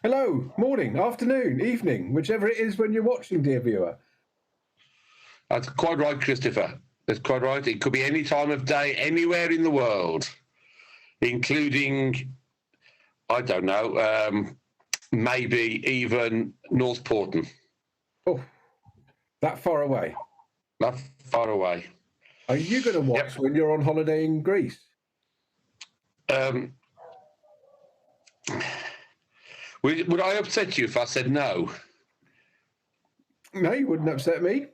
Hello, morning, afternoon, evening, whichever it is when you're watching, dear viewer. That's quite right, Christopher. That's quite right. It could be any time of day, anywhere in the world, including, I don't know, maybe even North Porton. Oh, that far away. That far away. Are you going to watch when you're on holiday in Greece? Would I upset you if I said no? No, you wouldn't upset me.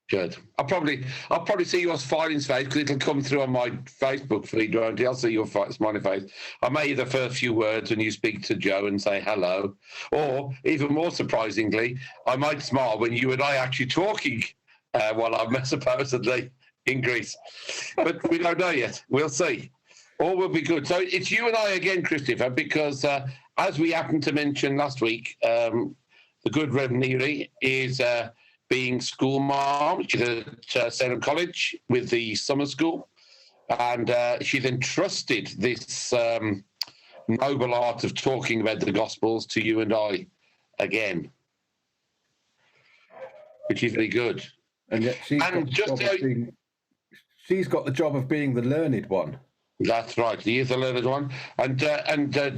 Good. I'll probably see your smiling face because it'll come through on my Facebook feed, won't it? I'll see your smiling face. I may hear the first few words when you speak to Joe and say hello. Or, even more surprisingly, I might smile when you and I are actually talking while I'm supposedly in Greece. But we don't know yet. We'll see. All will be good. So it's you and I again, Christopher, because as we happened to mention last week, the good Reverend Neary is being school mom. She's at Salem College with the summer school. And she's entrusted this noble art of talking about the Gospels to you and I again, which is very good. And yet she's got the job of being the learned one. That's right. He is the learned one. And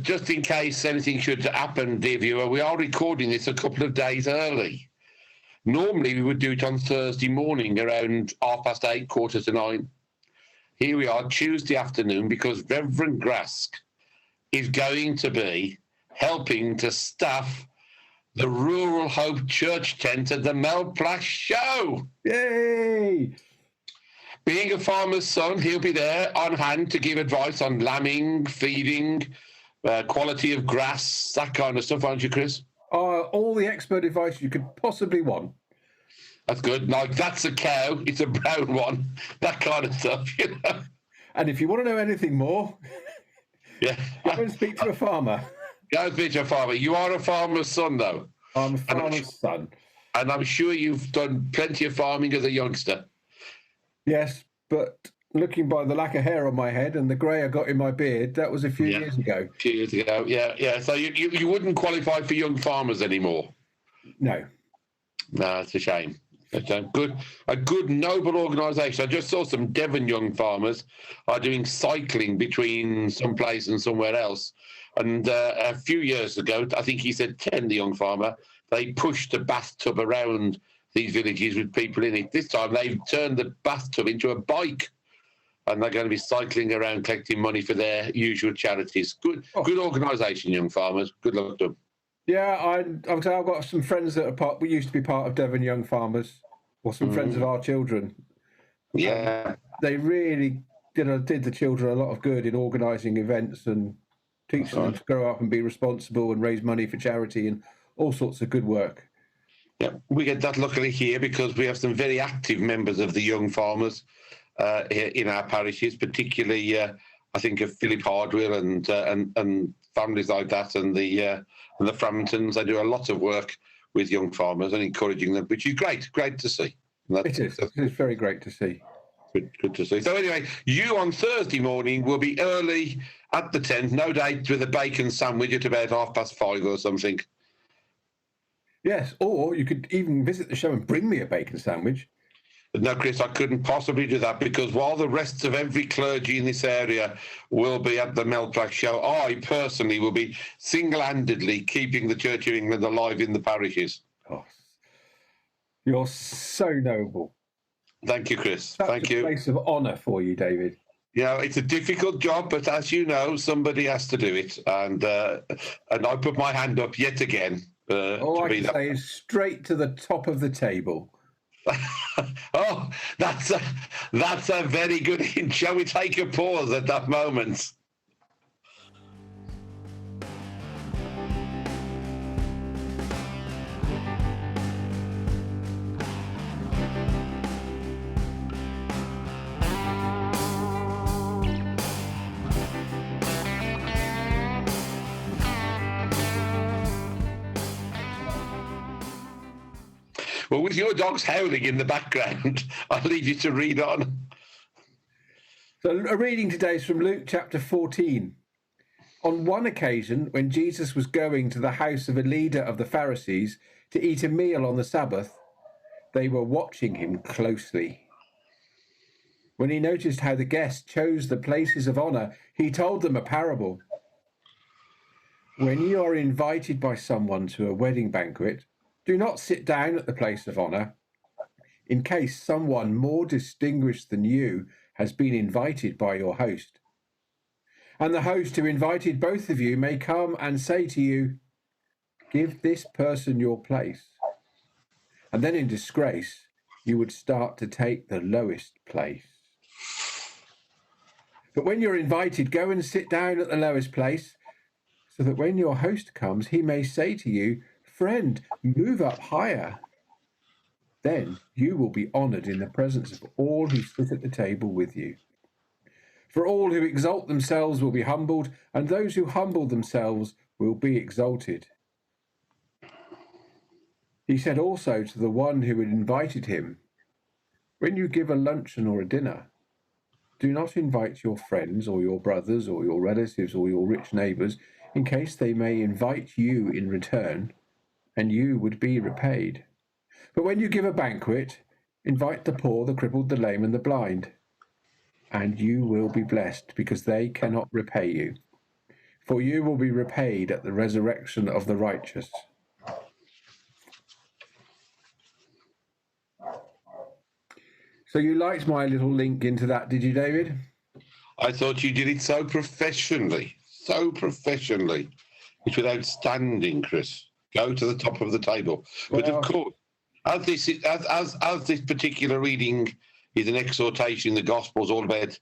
just in case anything should happen, dear viewer, we are recording this a couple of days early. Normally, we would do it on Thursday morning around 8:30, 8:45. Here we are, Tuesday afternoon, because Reverend Grask is going to be helping to staff the Rural Hope Church tent at the Melplash Show. Yay! Being a farmer's son, he'll be there on hand to give advice on lambing, feeding, quality of grass, that kind of stuff, aren't you, Chris? All the expert advice you could possibly want. That's good. Like, that's a cow, it's a brown one, that kind of stuff, you know. And if you want to know anything more, go and speak to a farmer. Go and speak to a farmer. You are a farmer's son, though. I'm a farmer's son. And I'm sure you've done plenty of farming as a youngster. Yes, but looking by the lack of hair on my head and the grey I got in my beard, that was a few years ago. A few years ago, yeah. So you wouldn't qualify for young farmers anymore? No. No, it's a shame. It's a good noble organisation. I just saw some Devon young farmers are doing cycling between some place and somewhere else. And a few years ago, I think he said 10, the young farmer, they pushed a bathtub around these villages with people in it. This time they've turned the bathtub into a bike, and they're going to be cycling around collecting money for their usual charities. Good organisation, young farmers. Good luck to them. Yeah, I've got some friends that we used to be part of Devon Young Farmers, or some friends of our children. Yeah, they really did the children a lot of good in organising events and teaching them to grow up and be responsible and raise money for charity and all sorts of good work. Yeah, we get that luckily here because we have some very active members of the young farmers in our parishes, particularly I think of Philip Hardwell and families like that, and the Framingtons. They do a lot of work with young farmers and encouraging them, which is great to see. It is very great to see. Good to see. So anyway, you on Thursday morning will be early at the tent, no doubt with a bacon sandwich at about 5:30 or something. Yes, or you could even visit the show and bring me a bacon sandwich. No, Chris, I couldn't possibly do that because while the rest of every clergy in this area will be at the Melplash Show, I personally will be single-handedly keeping the Church of England alive in the parishes. Oh, you're so noble. Thank you, Chris. Thank you. It's a place of honour for you, David. You know, it's a difficult job, but as you know, somebody has to do it. And I put my hand up yet again. All I can say is straight to the top of the table. Oh, that's a very good hint. Shall we take a pause at that moment? Well, with your dogs howling in the background, I'll leave you to read on. So a reading today is from Luke chapter 14. On one occasion, when Jesus was going to the house of a leader of the Pharisees to eat a meal on the Sabbath, they were watching him closely. When he noticed how the guests chose the places of honor, he told them a parable. When you are invited by someone to a wedding banquet, do not sit down at the place of honor, in case someone more distinguished than you has been invited by your host. And the host who invited both of you may come and say to you, give this person your place. And then in disgrace, you would start to take the lowest place. But when you're invited, go and sit down at the lowest place, so that when your host comes, he may say to you, friend, move up higher. Then you will be honored in the presence of all who sit at the table with you. For all who exalt themselves will be humbled, and those who humble themselves will be exalted. He said also to the one who had invited him, when you give a luncheon or a dinner, do not invite your friends or your brothers or your relatives or your rich neighbors, in case they may invite you in return, and you would be repaid. But when you give a banquet, invite the poor, the crippled, the lame, and the blind, and you will be blessed, because they cannot repay you. For you will be repaid at the resurrection of the righteous. So you liked my little link into that, did you, David? I thought you did it so professionally. Which was outstanding, Chris. Go to the top of the table. But of course, as this particular reading is an exhortation in the Gospels all about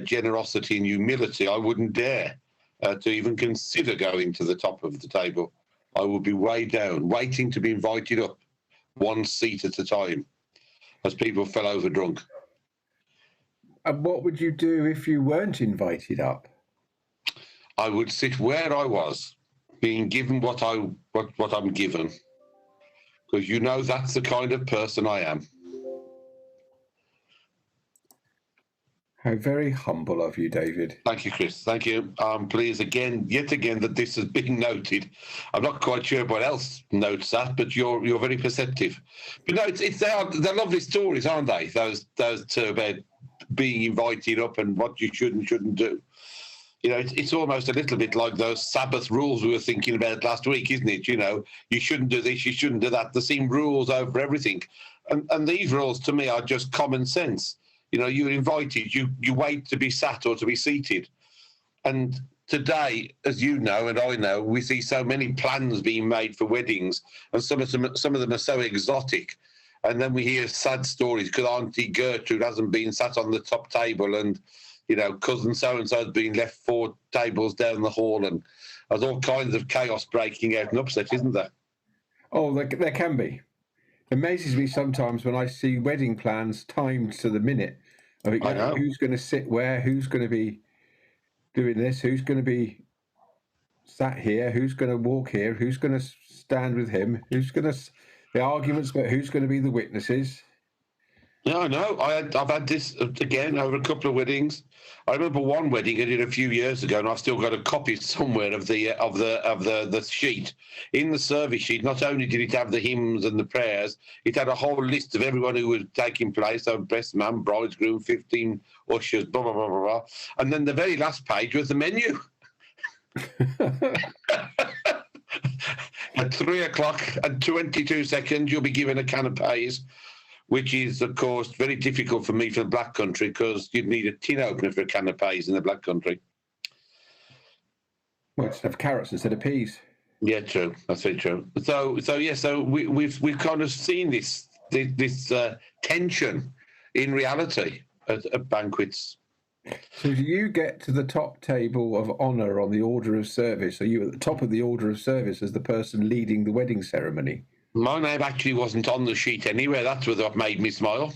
generosity and humility, I wouldn't dare to even consider going to the top of the table. I would be way down, waiting to be invited up, one seat at a time, as people fell over drunk. And what would you do if you weren't invited up? I would sit where I was, being given what I'm given, because you know that's the kind of person I am. How very humble of you, David. Thank you, Chris. Thank you. Please, yet again, that this has been noted. I'm not quite sure what else notes that, but you're very perceptive. But no, they're lovely stories, aren't they? Those two about being invited up and what you should and shouldn't do. You know, it's almost a little bit like those Sabbath rules we were thinking about last week, isn't it? You know, you shouldn't do this, you shouldn't do that. There seem rules over everything. And these rules, to me, are just common sense. You know, you're invited, you wait to be sat or to be seated. And today, as you know and I know, we see so many plans being made for weddings, and some of them are so exotic. And then we hear sad stories because Auntie Gertrude hasn't been sat on the top table, and, you know, cousin so-and-so has been left 4 tables down the hall, and there's all kinds of chaos breaking out and upset, isn't there? Oh, there can be. It amazes me sometimes when I see wedding plans timed to the minute. I think, who's going to sit where, who's going to be doing this, who's going to be sat here, who's going to walk here, who's going to stand with him, the arguments about who's going to be the witnesses. Yeah, I know. I've had this again over a couple of weddings. I remember one wedding I did a few years ago, and I've still got a copy somewhere of the sheet. In the service sheet, not only did it have the hymns and the prayers, it had a whole list of everyone who was taking place. So best man, bridegroom, 15 ushers, blah blah blah blah blah. And then the very last page was the menu. At 3:22, you'll be given a Canopeas, which is, of course, very difficult for me for the Black Country, because you'd need a tin opener for a Canopeas in the Black Country. Well, just have carrots instead of peas. Yeah, true. That's very true. So we've kind of seen this tension in reality at banquets. So do you get to the top table of honour on the order of service? Are you at the top of the order of service as the person leading the wedding ceremony? My name actually wasn't on the sheet anywhere. That's what made me smile.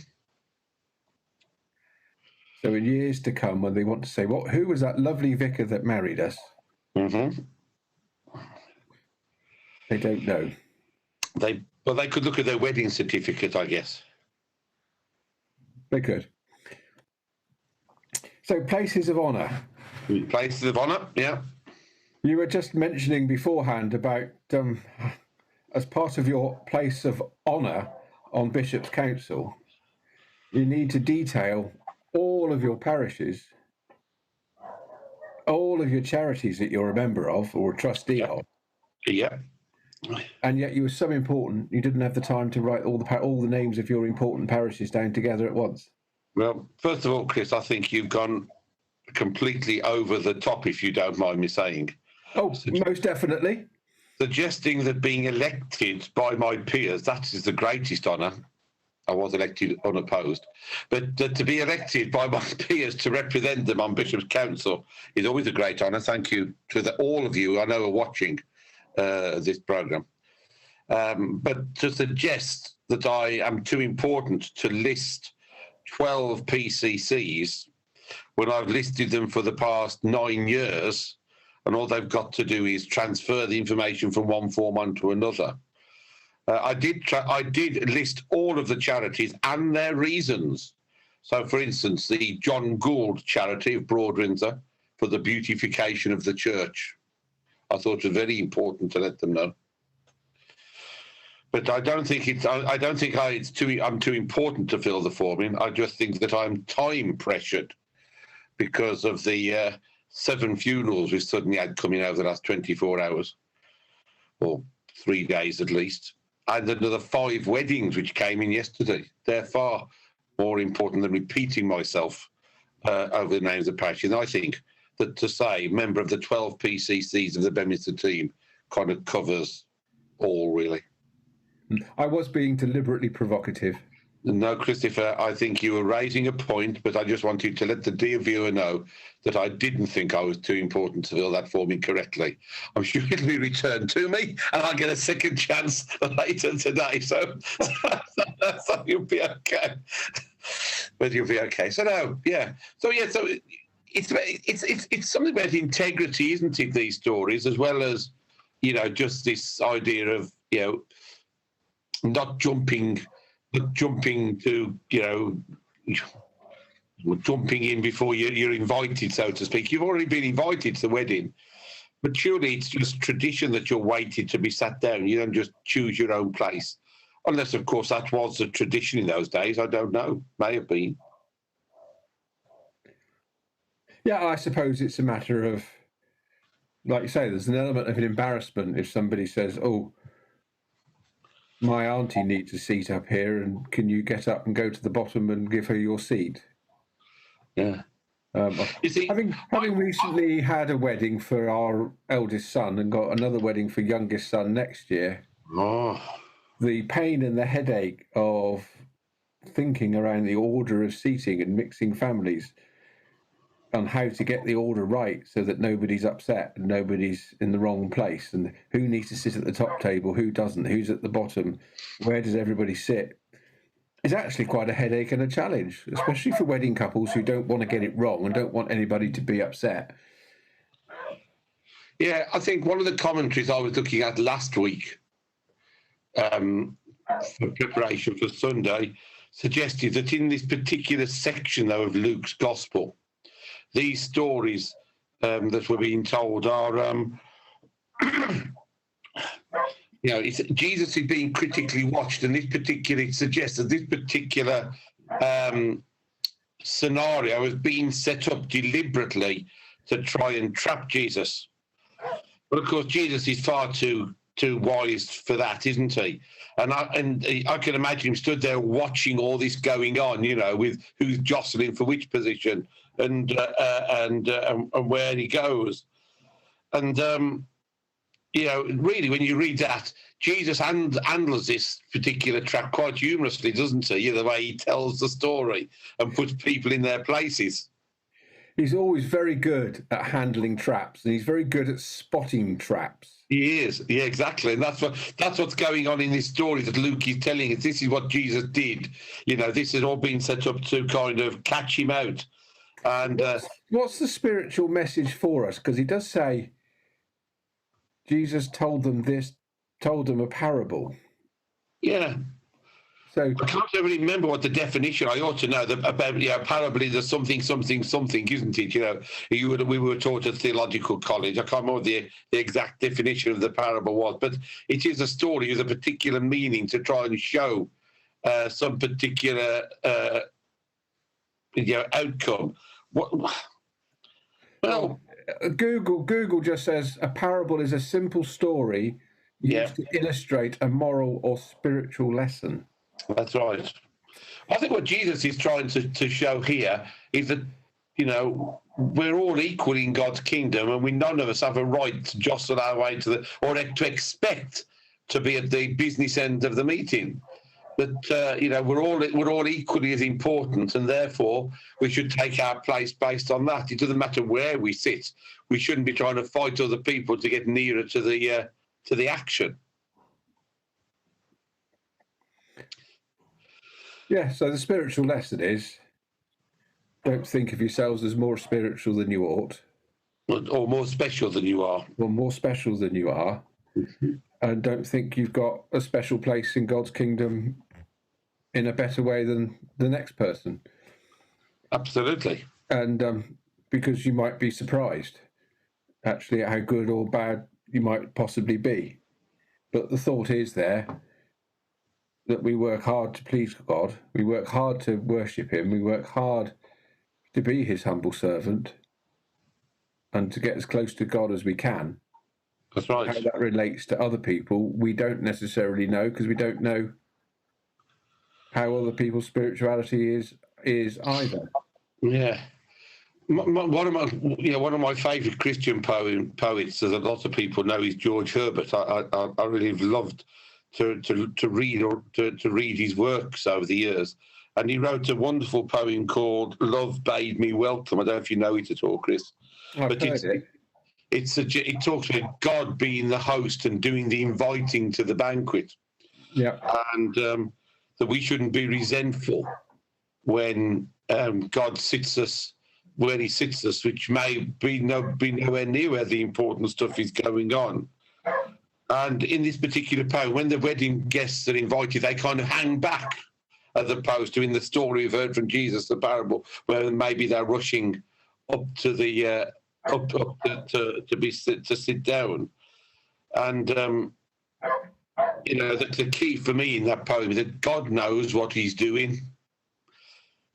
So in years to come, when they want to say, who was that lovely vicar that married us? Mm-hmm. They don't know. They could look at their wedding certificate, I guess. They could. So places of honour. Places of honour, yeah. You were just mentioning beforehand about, as part of your place of honour on Bishop's Council, you need to detail all of your parishes, all of your charities that you're a member of or a trustee of. Yeah. And yet you were so important, you didn't have the time to write all the names of your important parishes down together at once. Well, first of all, Chris, I think you've gone completely over the top, if you don't mind me saying. Oh, most definitely. Suggesting that being elected by my peers, that is the greatest honour. I was elected unopposed. But to be elected by my peers to represent them on Bishop's Council is always a great honour. Thank you to all of you I know are watching this programme. But to suggest that I am too important to list 12 PCCs when I've listed them for the past 9 years, and all they've got to do is transfer the information from one form onto another. I did list all of the charities and their reasons. So, for instance, the John Gould charity of Broad Windsor for the beautification of the church. I thought it was very important to let them know. But I don't think I'm too important to fill the form in. I just think that I'm time pressured because of the 7 funerals we suddenly had coming over the last 24 hours, or 3 days at least, and another 5 weddings which came in yesterday. They're far more important than repeating myself over the names of parishes. And I think that to say member of the 12 PCCs of the Beaminster team kind of covers all, really. I was being deliberately provocative. No, Christopher, I think you were raising a point, but I just wanted to let the dear viewer know that I didn't think I was too important to fill that form in correctly. I'm sure it'll be returned to me, and I'll get a second chance later today. So you'll be okay. But you'll be okay. So no, yeah. So it's something about integrity, isn't it? These stories, as well as just this idea of not jumping to, jumping in before you're invited, so to speak. You've already been invited to the wedding, but surely it's just tradition that you're waited to be sat down. You don't just choose your own place. Unless, of course, that was the tradition in those days. I don't know. May have been. Yeah, I suppose it's a matter of, like you say, there's an element of an embarrassment if somebody says, oh, my auntie needs a seat up here, and can you get up and go to the bottom and give her your seat? Yeah. You see, having recently had a wedding for our eldest son and got another wedding for youngest son next year, the pain and the headache of thinking around the order of seating and mixing families on how to get the order right so that nobody's upset and nobody's in the wrong place, and who needs to sit at the top table, who doesn't, who's at the bottom, where does everybody sit, is actually quite a headache and a challenge, especially for wedding couples who don't want to get it wrong and don't want anybody to be upset. Yeah, I think one of the commentaries I was looking at last week for preparation for Sunday suggested that in this particular section, though, of Luke's Gospel, these stories that were being told are, Jesus is being critically watched, and it suggests that this particular scenario is being set up deliberately to try and trap Jesus. But of course, Jesus is far too wise for that, isn't he? And I can imagine him stood there watching all this going on, with who's jostling for which position and where he goes. And really, when you read that, Jesus handles this particular trap quite humorously, doesn't he? The way he tells the story and puts people in their places. He's always very good at handling traps, and he's very good at spotting traps. He is, yeah, exactly, and that's what's going on in this story that Luke is telling us. This is what Jesus did. This has all been set up to kind of catch him out. And what's the spiritual message for us? Because he does say Jesus told them a parable. Yeah. So I can't ever remember what the definition. I ought to know about. Parable is something, isn't it? We were taught at theological college. I can't remember what the exact definition of the parable was, but it is a story with a particular meaning to try and show some particular outcome. Well, Google just says a parable is a simple story used to illustrate a moral or spiritual lesson. That's right. I think what Jesus is trying to show here is that, we're all equal in God's kingdom, and none of us have a right to jostle our way or to expect to be at the business end of the meeting. But we're all equally as important, and therefore we should take our place based on that. It doesn't matter where we sit. We shouldn't be trying to fight other people to get nearer to the action. Yeah, so the spiritual lesson is, don't think of yourselves as more spiritual than you ought. Or more special than you are. Or more special than you are. And don't think you've got a special place in God's kingdom in a better way than the next person. Absolutely. And because you might be surprised, actually, at how good or bad you might possibly be. But the thought is there that we work hard to please God, we work hard to worship him, we work hard to be his humble servant and to get as close to God as we can. That's right. How that relates to other people, we don't necessarily know, because we don't know how other people's spirituality is either. Yeah. One of my favourite Christian poets, as a lot of people know, is George Herbert. I really have loved to read his works over the years, and he wrote a wonderful poem called "Love Bade Me Welcome." I don't know if you know it at all, Chris. I've heard it. It talks about God being the host and doing the inviting to the banquet. Yeah, and that we shouldn't be resentful when God sits us where he sits us, which may be nowhere near where the important stuff is going on. And in this particular poem, when the wedding guests are invited, they kind of hang back, as opposed to in the story we've heard from Jesus, the parable, where maybe they're rushing up to the to sit down. And the key for me in that poem is that God knows what he's doing,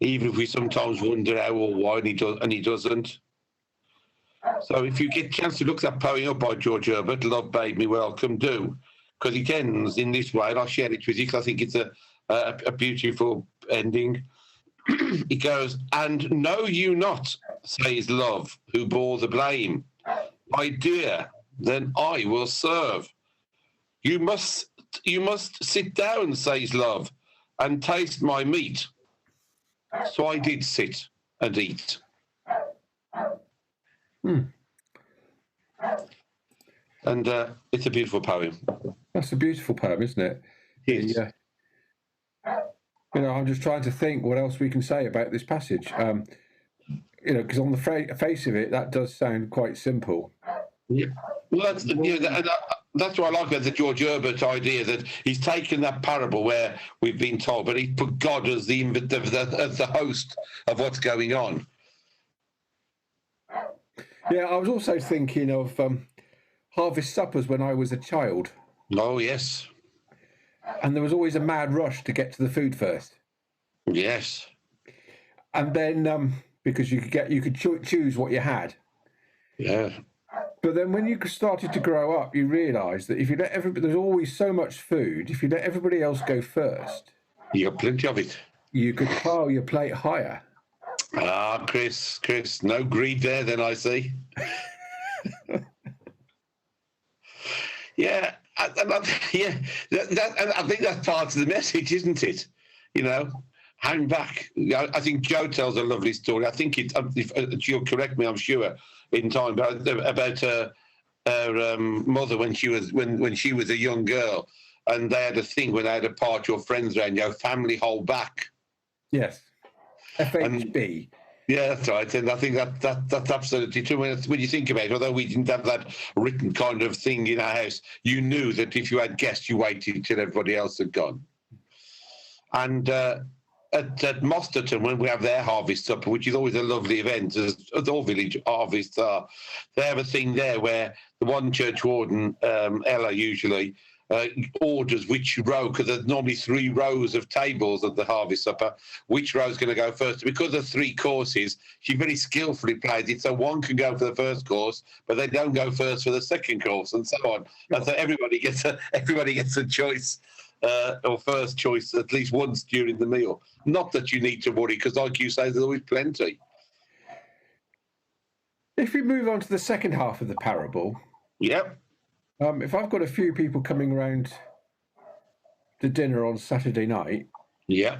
even if we sometimes wonder how or why, and he doesn't. So if you get a chance to look that poem up by George Herbert, "Love Bade Me Welcome," do, because it ends in this way, and I'll share it with you because I think it's a beautiful ending. It goes, "And know you not, says love, who bore the blame, my dear, then I will serve. You must sit down, says love, and taste my meat. So I did sit and eat." And it's a beautiful poem. That's a beautiful poem, isn't it? Yes. I'm just trying to think what else we can say about this passage. Because on the face of it, that does sound quite simple. Yeah. Well, that's what I like about the George Herbert idea, that he's taken that parable where we've been told, but he's put God as the host of what's going on. Yeah, I was also thinking of harvest suppers when I was a child. Oh, yes. And there was always a mad rush to get to the food first. Yes. And then because you could choose what you had. Yeah. But then when you started to grow up, you realised that if you let there's always so much food. If you let everybody else go first, you got plenty of it. You could pile your plate higher. Ah, Chris, no greed there, then I see. Yeah, I think that's part of the message, isn't it? Hang back. I think Joe tells a lovely story. I think she'll correct me, I'm sure, in time, but about her mother when she was a young girl, and they had a thing when they had a party or friends around, family hold back. Yes. FHB. Yeah, that's right. And I think that's absolutely true. When you think about it, although we didn't have that written kind of thing in our house, you knew that if you had guests, you waited till everybody else had gone. And at Mosterton, when we have their harvest supper, which is always a lovely event, as all village harvests are, they have a thing there where the one church warden, Ella usually, orders which row, because there's normally 3 rows of tables at the harvest supper, which row is going to go first. Because of 3 courses, she very skillfully plays it so one can go for the first course, but they don't go first for the second course, and so on. And so everybody gets a choice, or first choice at least once during the meal. Not that you need to worry, because like you say, there's always plenty. If we move on to the second half of the parable, Yep. If I've got a few people coming around to dinner on Saturday night, Yeah.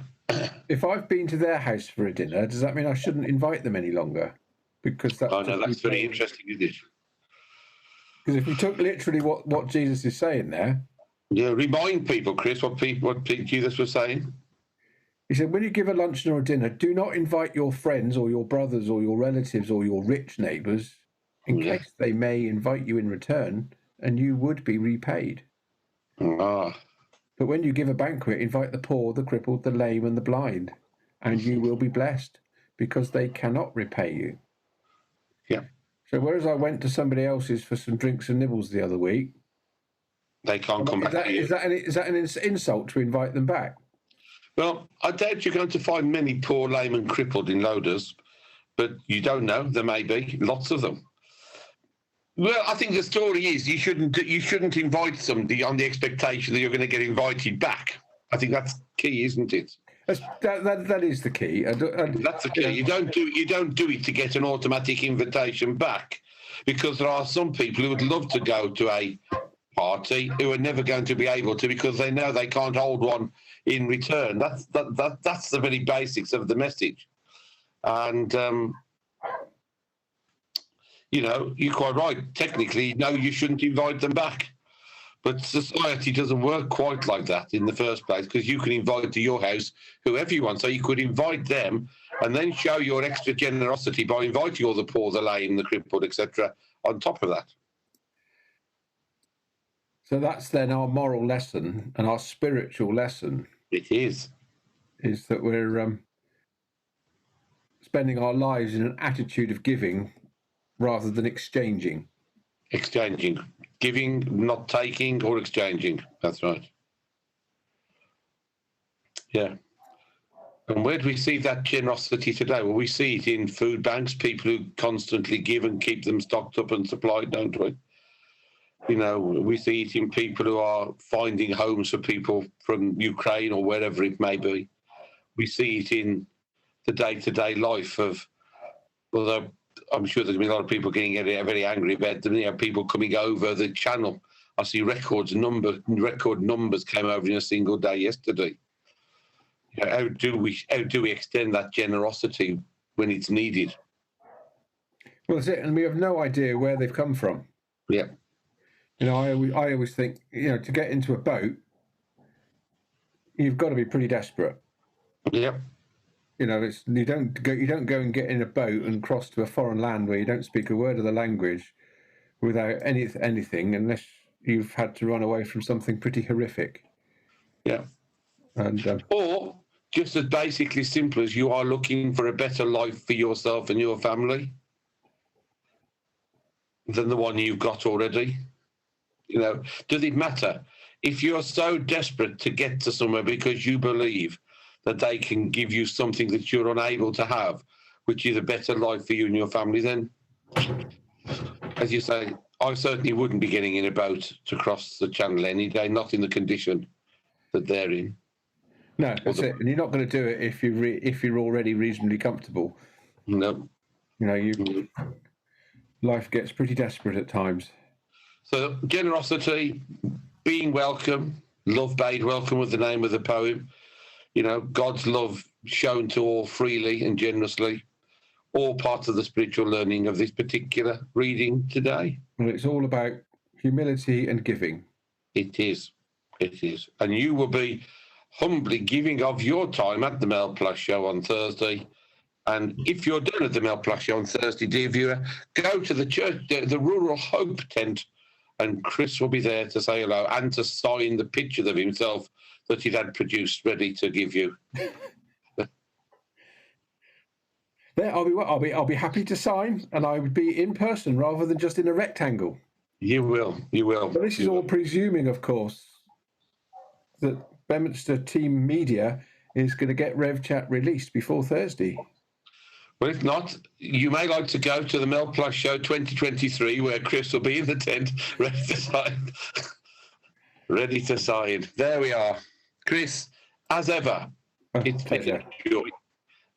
if I've been to their house for a dinner, does that mean I shouldn't invite them any longer? Because that's very interesting, isn't it? Because if we took literally what Jesus is saying there, yeah, remind people, Chris, what Jesus was saying. He said, when you give a luncheon or a dinner, do not invite your friends or your brothers or your relatives or your rich neighbours, in case they may invite you in return, and you would be repaid. But when you give a banquet, invite the poor, the crippled, the lame, and the blind, and you will be blessed, because they cannot repay you. Yeah. So whereas I went to somebody else's for some drinks and nibbles the other week, they can't come back to you. Is that an insult to invite them back? Well, I doubt you're going to find many poor, lame, and crippled in Loders, but you don't know. There may be lots of them. Well, I think the story is you shouldn't invite somebody on the expectation that you're going to get invited back. I think that's key, isn't it? That is the key. That's the key. You don't do it to get an automatic invitation back, because there are some people who would love to go to a party who are never going to be able to, because they know they can't hold one in return. That's the very basics of the message. And you're quite right. Technically, no, you shouldn't invite them back. But society doesn't work quite like that in the first place, because you can invite to your house whoever you want. So you could invite them and then show your extra generosity by inviting all the poor, the lame, the crippled, etc. on top of that. So that's then our moral lesson and our spiritual lesson. It is that we're spending our lives in an attitude of giving rather than exchanging. Giving, not taking, or exchanging. That's right. Yeah. And where do we see that generosity today? Well, we see it in food banks, people who constantly give and keep them stocked up and supplied, don't we? We see it in people who are finding homes for people from Ukraine or wherever it may be. We see it in the day-to-day life of, although I'm sure there's going to be a lot of people getting very angry about them, people coming over the channel. I see record numbers came over in a single day yesterday. How do we extend that generosity when it's needed? Well, that's it, and we have no idea where they've come from. Yeah. I always think, to get into a boat, you've got to be pretty desperate. Yeah. You don't go and get in a boat and cross to a foreign land where you don't speak a word of the language without anything, unless you've had to run away from something pretty horrific. Yeah. And or just as basically simple as you are looking for a better life for yourself and your family than the one you've got already. Does it matter? If you're so desperate to get to somewhere because you believe that they can give you something that you're unable to have, which is a better life for you and your family, then, as you say, I certainly wouldn't be getting in a boat to cross the channel any day, not in the condition that they're in. No, that's it. And you're not going to do it if you're already reasonably comfortable. No. Life gets pretty desperate at times. So generosity, being welcome, love bade welcome was the name of the poem. God's love shown to all freely and generously, all part of the spiritual learning of this particular reading today. Well, it's all about humility and giving. It is. And you will be humbly giving of your time at the Mel Plus Show on Thursday. And if you're done at the Mel Plus Show on Thursday, dear viewer, go to the church, the Rural Hope tent and Chris will be there to say hello and to sign the picture of himself that he'd had produced ready to give you. There, I'll be happy to sign, and I would be in person rather than just in a rectangle. You will. But this is all presuming, of course, that Beaminster Team Media is going to get RevChat released before Thursday. Well, if not, you may like to go to the Mel Plus Show 2023, where Chris will be in the tent, ready to sign. Ready to sign. There we are. Chris, as ever, it's been a joy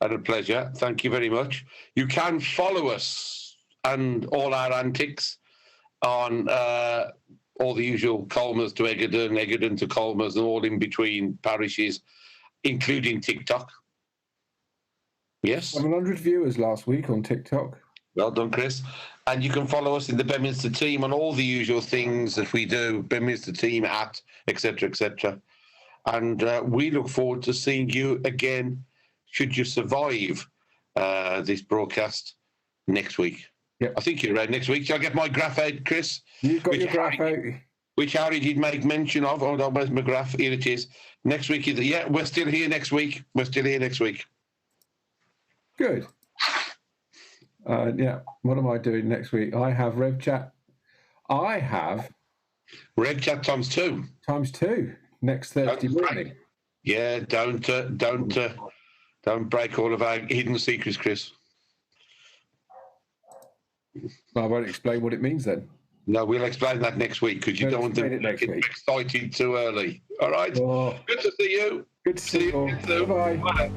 and a pleasure. Thank you very much. You can follow us and all our antics on all the usual Colmers to Egerton, Egerton to Colmers, and all in between parishes, including TikTok. Yes. 700 viewers last week on TikTok. Well done, Chris. And you can follow us in the Beaminster Team on all the usual things that we do, Beaminster Team at, etc., etc. And we look forward to seeing you again, should you survive this broadcast next week. Yep. I think you're around next week. Shall I get my graph out, Chris? You've got your graph out. Which Harry did make mention of. Oh, no, where's my graph? Here it is. Next week, yeah, we're still here next week. Good. Yeah, what am I doing next week? I have RevChat. I have RevChat times 2. Times 2 next Thursday morning. Yeah, don't break all of our hidden secrets, Chris. I won't explain what it means then. No, we'll explain that next week because you don't want to get excited too early. All right? Oh. Good to see you. Good to see you. Bye.